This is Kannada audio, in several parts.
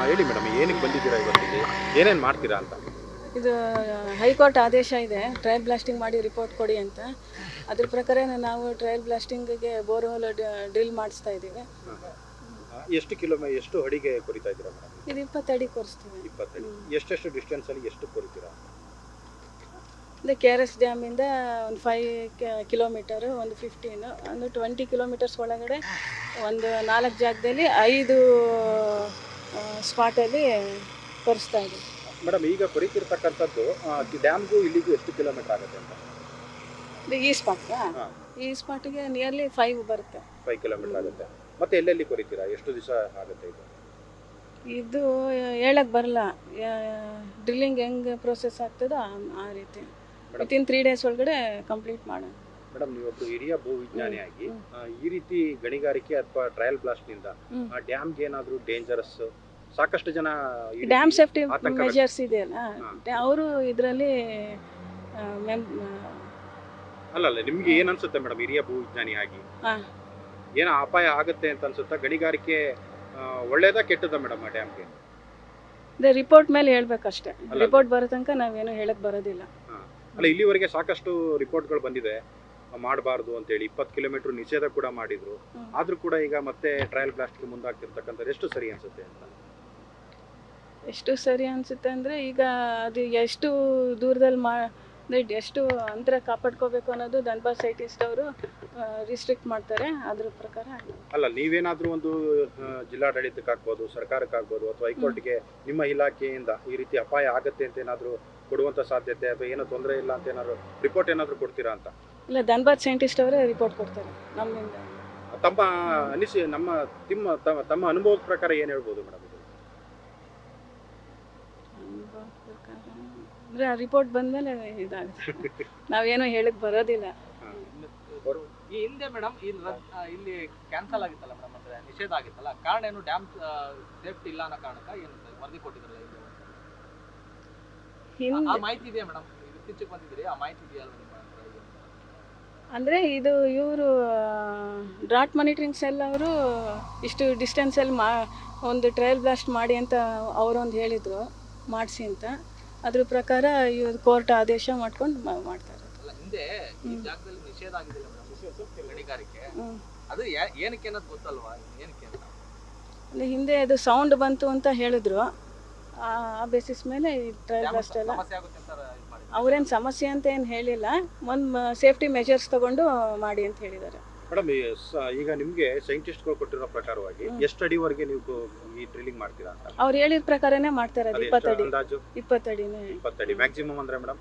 ಹೇಳಿ ಮೇಡಮ್, ಏನಕ್ಕೆ ಬಂದಿದ್ದೀರಾ ಇವತ್ತಿಗೆ, ಏನೇನು ಮಾಡ್ತೀರಾ ಅಂತ? ಇದು ಹೈಕೋರ್ಟ್ ಆದೇಶ ಇದೆ, ಟ್ರಯಲ್ ಬ್ಲಾಸ್ಟಿಂಗ್ ಮಾಡಿ ರಿಪೋರ್ಟ್ ಕೊಡಿ ಅಂತ. ಅದ್ರ ಪ್ರಕಾರ ನಾವು ಟ್ರಯಲ್ ಬ್ಲಾಸ್ಟಿಂಗಿಗೆ ಬೋರ್ವೆಲ್ ಡ್ರಿಲ್ ಮಾಡಿಸ್ತಾ ಇದ್ದೀವಿ. ಎಷ್ಟು ಅಡಿಗೆ ಕೊರಿತಾ ಇದ್ದೀರಾ ಮೇಡಮ್? ಇದು 20 ಅಡಿ ಕೊರಿಸ್ತೀವಿ. 20 ಅಡಿ. ಎಷ್ಟೆಷ್ಟು ಡಿಸ್ಟೆನ್ಸಲ್ಲಿ ಎಷ್ಟು ಕೊರಿತೀರಾ? ಅಂದರೆ KRS ಡ್ಯಾಮಿಂದ ಒಂದು 5 ಕಿಲೋಮೀಟರು, ಒಂದು 15, ಒಂದು 20 ಕಿಲೋಮೀಟರ್ಸ್ ಒಳಗಡೆ ಒಂದು 4 ಜಾಗದಲ್ಲಿ 5 ಸ್ಪಾಟಲ್ಲಿ ಕೊರಿಸ್ತಾ ಇದ್ದೀವಿ. ಮೇಡಮ್, ಈಗ ಕೊರಿತಿರ್ತಕ್ಕಂಥದ್ದು ಡ್ಯಾಮ್ಗೂ ಇಲ್ಲಿಗೂ ಎಷ್ಟು ಕಿಲೋಮೀಟರ್ ಆಗುತ್ತೆ ಅಂತ? ಈ ಸ್ಪಾಟ್ಗೆ ಈ ಸ್ಪಾಟಿಗೆ ನಿಯರ್ಲಿ 5 ಬರುತ್ತೆ. 5 ಕಿಲೋಮೀಟರ್ ಆಗುತ್ತೆ. ಮತ್ತೆ ಎಲ್ಲೆಲ್ಲಿ ಕೊರಿತೀರಾ? ಎಷ್ಟು ದಿವಸ ಆಗುತ್ತೆ ಇದು? ಇದು ಹೇಳಕ್ಕೆ ಬರಲ್ಲ, ಡ್ರಿಲ್ಲಿಂಗ್ ಹೆಂಗೆ ಪ್ರೋಸೆಸ್ ಆಗ್ತದೋ ಆ ರೀತಿ ವಿತಿನ್ 3 ಡೇಸ್ ಒಳಗಡೆ ಕಂಪ್ಲೀಟ್ ಮಾಡೋಣ. ಮೇಡಮ್, ನೀವೊಬ್ಬರು ಹಿರಿಯ ಭೂವಿಜ್ಞಾನಿಯಾಗಿ ಈ ರೀತಿ ಗಣಿಗಾರಿಕೆ ಅಥವಾ ಟ್ರಯಲ್ ಬ್ಲಾಸ್ಟ್ನಿಂದ ಆ ಡ್ಯಾಮ್ಗೆ ಏನಾದರೂ ಡೇಂಜರಸ್, ಸಾಕಷ್ಟು ಜನ ಡ್ಯಾಮ್ ಸೇಫ್ಟಿ ಮೆಜರ್ಸ್ ಇದೆಯಲ್ಲ, ಅವರು ಇದರಲ್ಲಿ ಅಲ್ಲ ನಿಮ್ಗೆ ಏನ್ ಅನ್ಸುತ್ತೆ ಮೇಡಮ್, ಹಿರಿಯ ಭೂವಿಜ್ಞಾನಿಯಾಗಿ ಏನೋ ಅಪಾಯ ಆಗುತ್ತೆ ಅಂತ ಅನ್ಸುತ್ತಾ? ಗಣಿಗಾರಿಕೆ ಒಳ್ಳೇದಾ ಕೆಟ್ಟದಾ ಮೇಡಮ್ ಆ ಡ್ಯಾಮ್ಗೆ? ರಿಪೋರ್ಟ್ ಮೇಲೆ ಹೇಳ್ಬೇಕಷ್ಟೇ, ರಿಪೋರ್ಟ್ ಬರೋ ತನಕ ನಾವೇನು ಹೇಳಕ್ ಬರೋದಿಲ್ಲ. ಅಲ್ಲ, ಇಲ್ಲಿವರೆಗೆ ಸಾಕಷ್ಟು ರಿಪೋರ್ಟ್ಗಳು ಬಂದಿದೆ ಮಾಡಬಾರ್ದು ಅಂತೇಳಿ, 20 ಕಿಲೋಮೀಟರ್ ನಿಷೇಧ ಕೂಡ ಮಾಡಿದ್ರು. ಆದ್ರೂ ಕೂಡ ಈಗ ಮತ್ತೆ ಟ್ರಯಲ್ ಬ್ಲಾಸ್ಟ್ಗೆ ಮುಂದಾಗ್ತಿರ್ತಕ್ಕಂಥದ್ದು ಎಷ್ಟು ಸರಿ ಅನ್ಸುತ್ತೆ ಅಂತ? ಎಷ್ಟು ಸರಿ ಅನಿಸುತ್ತೆ ಅಂದರೆ, ಈಗ ಅದು ಎಷ್ಟು ದೂರದಲ್ಲಿ ಎಷ್ಟು ಅಂತರ ಕಾಪಾಡ್ಕೋಬೇಕು ಅನ್ನೋದು ಧನ್ಬಾದ್ ಸೈಂಟಿಸ್ಟ್ ಅವರು ರಿಸ್ಟ್ರಿಕ್ಟ್ ಮಾಡ್ತಾರೆ. ಅದ್ರ ಪ್ರಕಾರ ಅಲ್ಲ, ನೀವೇನಾದರೂ ಒಂದು ಜಿಲ್ಲಾಡಳಿತಕ್ಕಾಗ್ಬೋದು, ಸರ್ಕಾರಕ್ಕಾಗ್ಬೋದು, ಅಥವಾ ಹೈಕೋರ್ಟ್ಗೆ ನಿಮ್ಮ ಇಲಾಖೆಯಿಂದ ಈ ರೀತಿ ಅಪಾಯ ಆಗುತ್ತೆ ಅಂತ ಏನಾದರೂ ಕೊಡುವಂಥ ಸಾಧ್ಯತೆ ಅಥವಾ ಏನೋ ತೊಂದರೆ ಇಲ್ಲ ಅಂತ ಏನಾದರೂ ರಿಪೋರ್ಟ್ ಏನಾದರೂ ಕೊಡ್ತೀರಾ ಅಂತ? ಇಲ್ಲ, ಧನ್ಬಾದ್ ಸೈಂಟಿಸ್ಟ್ ಅವರೇ ರಿಪೋರ್ಟ್ ಕೊಡ್ತಾರೆ ನಮ್ಮಿಂದ. ತಮ್ಮ ಅನುಭವದ ಪ್ರಕಾರ ಏನು ಹೇಳ್ಬೋದು ಮೇಡಮ್? ಅಂದರೆ ಆ ರಿಪೋರ್ಟ್ ಬಂದಮೇಲೆ ಇದಾಗುತ್ತೆ, ನಾವೇನೋ ಹೇಳಕ್ಕೆ ಬರೋದಿಲ್ಲ. ಈ ಹಿಂದೆ ಮೇಡಮ್ ಇಲ್ಲಿ ಕ್ಯಾನ್ಸಲ್ ಆಗಿತ್ತಲ್ಲ ಮೇಡಮ್, ಅಂದರೆ ನಿಷೇಧ ಆಗಿತ್ತಲ್ಲ, ಕಾರಣ ಏನು? ಡ್ಯಾಮ್ ಸೇಫ್ಟಿ ಇಲ್ಲ ಅನ್ನೋ ಕಾರಣಕ್ಕೆ ಏನು ವರದಿ ಕೊಟ್ಟಿದ್ರಲ್ಲ ಹಿಂದೆ, ಆ ಮಾಹಿತಿ ಇದೆಯಾ ಮೇಡಮ್? ಇತ್ತೀಚೆಗೆ ಬಂದಿದ್ದೀರಿ, ಆ ಮಾಹಿತಿ ಇದೆಯಲ್ಲ ನಿಮ್ಮ ಹತ್ರ? ಅಂದರೆ ಇದು ಇವರು ಡ್ರಾಟ್ ಮಾನಿಟರಿಂಗ್ ಸೆಲ್ ಅವರು ಇಷ್ಟು ಡಿಸ್ಟೆನ್ಸಲ್ಲಿ ಒಂದು ಟ್ರಯಲ್ ಬ್ಲಾಸ್ಟ್ ಮಾಡಿ ಅಂತ ಅವರೊಂದು ಹೇಳಿದರು, ಮಾಡಿಸಿ ಅಂತ. ಅದ್ರ ಪ್ರಕಾರ ಇವ್ರು ಕೋರ್ಟ್ ಆದೇಶ ಮಾಡ್ಕೊಂಡು ಮಾಡ್ತಾರೆ. ಹಿಂದೆ ಈ ಜಾಗದಲ್ಲಿ ನಿಷೇಧ ಆಗಿದೆಯಲ್ಲ ಮೇಡಮ್ ಗಣಿಗಾರಿಕೆ, ಅದು ಏನಕ್ಕೆ ಅನ್ನೋದು ಗೊತ್ತಲ್ವಾ? ಏನಕ್ಕೆ ಅಂತ ಅಂದರೆ ಹಿಂದೆ ಅದು ಸೌಂಡ್ ಬಂತು ಅಂತ ಹೇಳಿದ್ರು, ಆ ಬೇಸಿಸ್ ಮೇಲೆ ಈ ಟ್ರಯಲ್ ಬ್ಲಾಸ್ಟ್ ಎಲ್ಲ ಅವ್ರೇನು ಸಮಸ್ಯೆ ಅಂತ ಏನು ಹೇಳಿಲ್ಲ, ಒಂದು ಸೇಫ್ಟಿ ಮೆಜರ್ಸ್ ತಗೊಂಡು ಮಾಡಿ ಅಂತ ಹೇಳಿದ್ದಾರೆ. ಮೇಡಮ್, ಈಗ ನಿಮಗೆ ಸೈಂಟಿಸ್ಟ್ಗಳು ಕೊಟ್ಟಿರೋ ಪ್ರಕಾರವಾಗಿ ಎಷ್ಟು ಅಡಿವರೆಗೆ ನೀವು ಈ ಡ್ರಿಲ್ಲಿಂಗ್ ಮಾಡ್ತೀರಾ ಅಂತ? ಅವ್ರು ಹೇಳಿದ ಪ್ರಕಾರನೇ ಮಾಡ್ತಾ ಇರೋದು. 20 ಅಡಿ. ಅಂದಾಜು 20 ಅಡಿನೇ. 20 ಅಡಿ ಮ್ಯಾಕ್ಸಿಮಮ್ ಅಂದ್ರೆ ಮೇಡಮ್?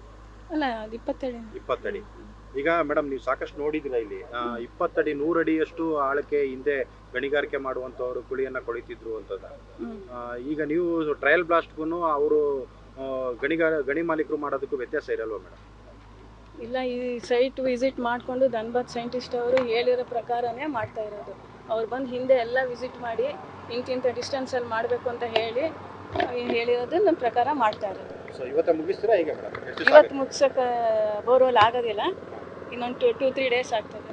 ಅಲ್ಲ, ಅದು 20 ಅಡಿ. 20 ಅಡಿ. ಈಗ ಮೇಡಮ್, ನೀವು ಸಾಕಷ್ಟು ನೋಡಿದಿರ ಇಲ್ಲಿ 20 ಅಡಿ 100 ಅಡಿಯಷ್ಟು ಆಳಕ್ಕೆ ಹಿಂದೆ ಗಣಿಗಾರಿಕೆ ಮಾಡುವಂಥವ್ರು ಕುಳಿಯನ್ನ ಕೊಳಿತಿದ್ರು ಅಂತದ. ಈಗ ನೀವು ಟ್ರಯಲ್ ಬ್ಲಾಸ್ಟ್ಗೂ ಅವರು ಗಣಿ ಮಾಲೀಕರು ಮಾಡೋದಕ್ಕೂ ವ್ಯತ್ಯಾಸ ಇರಲ್ವಾ ಮೇಡಮ್? ಇಲ್ಲ, ಈ ಸೈಟ್ ವಿಸಿಟ್ ಮಾಡಿಕೊಂಡು ಧನ್ಬಾದ್ ಸೈಂಟಿಸ್ಟ್ ಅವರು ಹೇಳಿರೋ ಪ್ರಕಾರನೇ ಮಾಡ್ತಾ ಇರೋದು. ಅವ್ರು ಬಂದು ಹಿಂದೆ ಎಲ್ಲ ವಿಸಿಟ್ ಮಾಡಿ ಇಂತಿಂಥ ಡಿಸ್ಟೆನ್ಸಲ್ಲಿ ಮಾಡಬೇಕು ಅಂತ ಹೇಳಿರೋದು ನಮ್ಮ ಪ್ರಕಾರ ಮಾಡ್ತಾ ಇರೋದು. ಇವತ್ತು ಮುಗಿಸ್ತೀರಾ ಈಗ ಮೇಡಮ್? ಇವತ್ತು ಮುಗಿಸೋಕೆ ಬೋರ್ವೆಲ್ ಆಗೋದಿಲ್ಲ, ಇನ್ನೊಂದು 2-3 ಡೇಸ್ ಆಗ್ತದೆ.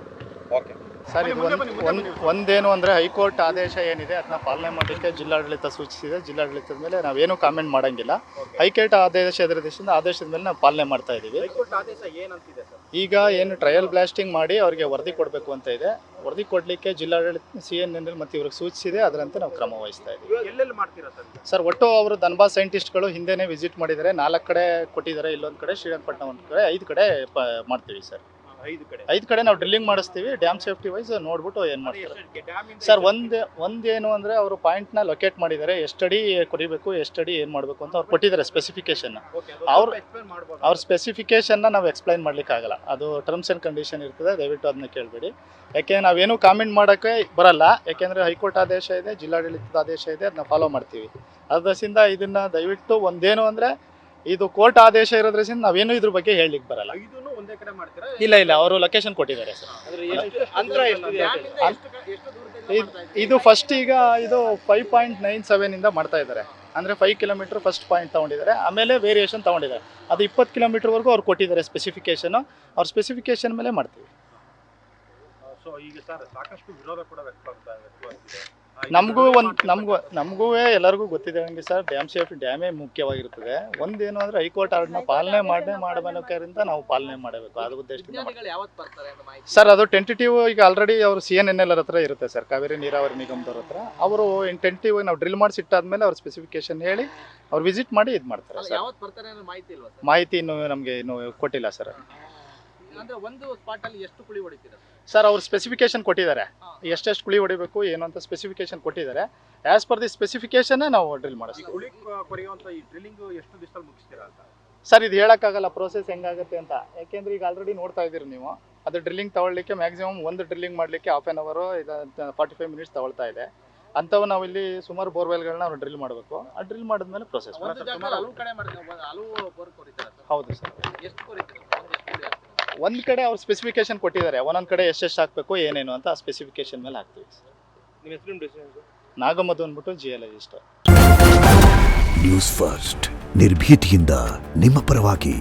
ಓಕೆ ಸರ್, ಇದು ಒಂದೇನು ಅಂದರೆ ಹೈಕೋರ್ಟ್ ಆದೇಶ ಏನಿದೆ ಅದನ್ನ ಪಾಲನೆ ಮಾಡಲಿಕ್ಕೆ ಜಿಲ್ಲಾಡಳಿತ ಸೂಚಿಸಿದೆ. ಜಿಲ್ಲಾಡಳಿತದ ಮೇಲೆ ನಾವೇನು ಕಾಮೆಂಟ್ ಮಾಡೋಂಗಿಲ್ಲ. ಹೈಕೋರ್ಟ್ ಆದೇಶ ಆದೇಶದ ಮೇಲೆ ನಾವು ಪಾಲನೆ ಮಾಡ್ತಾ ಇದ್ದೀವಿ. ಈಗ ಏನು ಟ್ರಯಲ್ ಬ್ಲಾಸ್ಟಿಂಗ್ ಮಾಡಿ ಅವ್ರಿಗೆ ವರದಿ ಕೊಡಬೇಕು ಅಂತ ಇದೆ, ವರದಿ ಕೊಡಲಿಕ್ಕೆ ಜಿಲ್ಲಾಡಳಿತ CN ಮತ್ತು ಇವ್ರಿಗೆ ಸೂಚಿಸಿದೆ, ಅದರಂತೆ ನಾವು ಕ್ರಮ ವಹಿಸ್ತಾ ಇದ್ದೀವಿ. ಸರ್, ಒಟ್ಟು ಅವರು ಧನ್ಬಾದ್ ಸೈಂಟಿಸ್ಟ್ಗಳು ಹಿಂದೆನೇ ವಿಸಿಟ್ ಮಾಡಿದ್ದಾರೆ, 4 ಕಡೆ ಕೊಟ್ಟಿದ್ದಾರೆ, ಇಲ್ಲೊಂದು ಕಡೆ ಶ್ರೀರಂಗಪಟ್ಟಣ ಒಂದು ಕಡೆ, 5 ಕಡೆ ಮಾಡ್ತೀವಿ ಸರ್. 5 ಕಡೆ ನಾವು ಡ್ರಿಲ್ಲಿಂಗ್ ಮಾಡಿಸ್ತೀವಿ. ಡ್ಯಾಮ್ ಸೇಫ್ಟಿ ವೈಸ್ ನೋಡ್ಬಿಟ್ಟು ಏನು ಮಾಡ್ತಾರೆ ಸರ್. ಒಂದೇನು ಅಂದರೆ ಅವರು ಪಾಯಿಂಟ್ನ ಲೊಕೇಟ್ ಮಾಡಿದ್ದಾರೆ, ಎಷ್ಟಡಿ ಕೊರಿಬೇಕು, ಎಷ್ಟಡಿ ಏನು ಮಾಡಬೇಕು ಅಂತ ಅವ್ರು ಕೊಟ್ಟಿದ್ದಾರೆ ಸ್ಪೆಸಿಫಿಕೇಶನ್. ಅವ್ರ ಸ್ಪೆಸಿಫಿಕೇಶನ್ನ ನಾವು ಎಕ್ಸ್ಪ್ಲೈನ್ ಮಾಡ್ಲಿಕ್ಕೆ ಆಗಲ್ಲ, ಅದು ಟರ್ಮ್ಸ್ ಆ್ಯಂಡ್ ಕಂಡೀಷನ್ ಇರ್ತದೆ, ದಯವಿಟ್ಟು ಅದನ್ನ ಕೇಳಬೇಡಿ. ಯಾಕೆ ನಾವೇನು ಕಾಮೆಂಟ್ ಮಾಡೋಕ್ಕೆ ಬರಲ್ಲ, ಯಾಕೆಂದರೆ ಹೈಕೋರ್ಟ್ ಆದೇಶ ಇದೆ, ಜಿಲ್ಲಾಡಳಿತದ ಆದೇಶ ಇದೆ, ಅದನ್ನ ಫಾಲೋ ಮಾಡ್ತೀವಿ. ಅದರಿಂದ ಇದನ್ನು ದಯವಿಟ್ಟು ಒಂದೇನು ಅಂದರೆ ಇದು ಕೋರ್ಟ್ ಆದೇಶ ಇರೋದ್ರಿಂದ ನಾವೇನು ಇದ್ರ ಬಗ್ಗೆ ಹೇಳಲಿಕ್ಕೆ ಬರಲ್ಲ. ಇಲ್ಲ, ಅವರು ಲೊಕೇಶನ್ ಕೊಟ್ಟಿದ್ದಾರೆ ಸರ್. ಇದು ಫಸ್ಟ್ ಈಗ ಇದು 5.97 ಇಂದ ಮಾಡ್ತಾ ಇದ್ದಾರೆ, ಅಂದರೆ 5 ಕಿಲೋಮೀಟರ್ ಫಸ್ಟ್ ಪಾಯಿಂಟ್ ತೊಗೊಂಡಿದ್ದಾರೆ, ಆಮೇಲೆ ವೇರಿಯೇಷನ್ ತೊಗೊಂಡಿದ್ದಾರೆ. ಅದು 20 ಕಿಲೋಮೀಟರ್ವರೆಗೂ ಅವ್ರು ಕೊಟ್ಟಿದ್ದಾರೆ ಸ್ಪೆಸಿಫಿಕೇಶನು, ಅವ್ರ ಸ್ಪೆಸಿಫಿಕೇಶನ್ ಮೇಲೆ ಮಾಡ್ತೀವಿ. ಸೊ ಈಗ ಸರ್, ಸಾಕಷ್ಟು ವಿರೋಧ ಕೂಡ ವ್ಯಕ್ತವಾಗ್ತಿದೆ. ನಮಗೂ ಎಲ್ಲರಿಗೂ ಗೊತ್ತಿದೆ ಹಂಗೆ ಸರ್, ಡ್ಯಾಮ್ ಸೇಫ್ಟಿ ಡ್ಯಾಮೇ ಮುಖ್ಯವಾಗಿರ್ತದೆ. ಒಂದೇನು ಅಂದರೆ ಹೈಕೋರ್ಟ್ ಆರ್ಡರ್ನ ಪಾಲನೆ ಮಾಡಬೇಕಾದ್ರಿಂದ ನಾವು ಪಾಲನೆ ಮಾಡಬೇಕು, ಅದು ಉದ್ದೇಶದಿಂದ ವಿಜ್ಞಾನಿಗಳು ಯಾವತ್ತು ಬರ್ತಾರೆ ಅಂತ ಮಾಹಿತಿ ಸರ್. ಅದು ಟೆಂಟೇಟಿವ್ ಈಗ ಆಲ್ರೆಡಿ ಅವರು CNNL ಹತ್ರ ಇರುತ್ತೆ ಸರ್, ಕಾವೇರಿ ನೀರಾವರಿ ನಿಗಮದವ್ರ ಹತ್ರ. ಅವರು ಟೆಂಟೇಟಿವ್ ನಾವು ಡ್ರಿಲ್ ಮಾಡಿಸಿಟ್ಟಾದ್ಮೇಲೆ ಅವ್ರ ಸ್ಪೆಸಿಫಿಕೇಶನ್ ಹೇಳಿ ಅವ್ರು ವಿಸಿಟ್ ಮಾಡಿ ಇದು ಮಾಡ್ತಾರೆ ಅಲ್ಲ, ಸರ್. ಯಾವತ್ತು ಬರ್ತಾರೆ ಅನ್ನೋ ಮಾಹಿತಿ ಇಲ್ವಾ ಸರ್? ಮಾಹಿತಿ ನಮಗೆ ಇನ್ನೂ ಕೊಟ್ಟಿಲ್ಲ ಸರ್. ಅಂದ್ರೆ ಒಂದು ಸ್ಪಾಟ್ ಅಲ್ಲಿ ಎಷ್ಟು ಕುಳಿ ಹೊಡಿತೀರಾ ಸರ್ ಅವ್ರು ಸ್ಪೆಸಿಫಿಕೇಶನ್ ಕೊಟ್ಟಿದ್ದಾರೆ, ಎಷ್ಟೆಷ್ಟು ಕುಳಿ ಹೊಡಿಬೇಕು ಏನು ಅಂತ ಸ್ಪೆಸಿಫಿಕೇಶನ್ ಕೊಟ್ಟಿದ್ದಾರೆ. ಆ್ಯಸ್ ಪರ್ ದಿ ಸ್ಪೆಸಿಫಿಕೇಶನ್ನೇ ನಾವು ಡ್ರಿಲ್ ಮಾಡಿಸ್ತೀವಿ. ಕುಳಿ ಕೊರೆಯುವಂತ ಈ ಡ್ರಿಲ್ಲಿಂಗ್ ಎಷ್ಟು ದಿವಸದಲ್ಲಿ ಮುಗಿಸ್ತೀರಾ ಅಂತ ಸರ್ ಇದು ಹೇಳೋಕ್ಕಾಗಲ್ಲ ಪ್ರೋಸೆಸ್ ಹೆಂಗಾಗುತ್ತೆ ಅಂತ, ಯಾಕೆಂದ್ರೆ ಈಗ ಆಲ್ರೆಡಿ ನೋಡ್ತಾ ಇದ್ದೀರಿ ನೀವು. ಅದು ಡ್ರಿಲ್ಲಿಂಗ್ ತಗೊಳ್ಳಿಕ್ಕೆ ಮ್ಯಾಕ್ಸಿಮಮ್ ಒಂದು ಡ್ರಿಲ್ಲಿಂಗ್ ಮಾಡಲಿಕ್ಕೆ ಹಾಫ್ ಆನ್ ಅವರು 45 ಮಿನಿಟ್ಸ್ ತಗೊಳ್ತಾ ಇದೆ. ಅಂಥವು ನಾವು ಇಲ್ಲಿ ಸುಮಾರು ಬೋರ್ವೆಲ್ಗಳನ್ನ ನಾವು ಡ್ರಿಲ್ ಮಾಡಬೇಕು. ಆ ಡ್ರಿಲ್ ಮಾಡಿದ್ಮೇಲೆ ಪ್ರೊಸೆಸ್ ಒಂದು ಜಾಗದಲ್ಲಿ ಹಲವು ಕಡೆ ಮಾಡ್ತೀರಾ, ಹಲವು ಬೋರ್ ಕೊರಿತೀರಾ ಸರ್? ಹೌದು ಸರ್. ಎಷ್ಟು ಕೊರಿತೀರಾ ಸರ್? ಎಷ್ಟು ಕುಳಿ ಹಾಕ್ತೀರಾ? ಒಂದು ಕಡೆ ಅವ್ರು ಸ್ಪೆಸಿಫಿಕೇಶನ್ ಕೊಟ್ಟಿದ್ದಾರೆ, ಒಂದೊಂದು ಕಡೆ ಎಷ್ಟೆಷ್ಟು ಹಾಕಬೇಕು ಏನೇನು ಅಂತ ಆ ಸ್ಪೆಸಿಫಿಕೇಶನ್ ಮೇಲೆ ಹಾಕ್ತೀವಿ ಸರ್. ನಿಮ್ಮ ಹೆಸರು ಡಿಸಿಷನ್ ನಾಗಮಧು ಅಂದ್ಬಿಟ್ಟು GLIಸ್ಟ್. ನ್ಯೂಸ್ ಫಸ್ಟ್ ನಿರ್ಭೀತಿಯಿಂದ ನಿಮ್ಮ ಪರವಾಗಿ.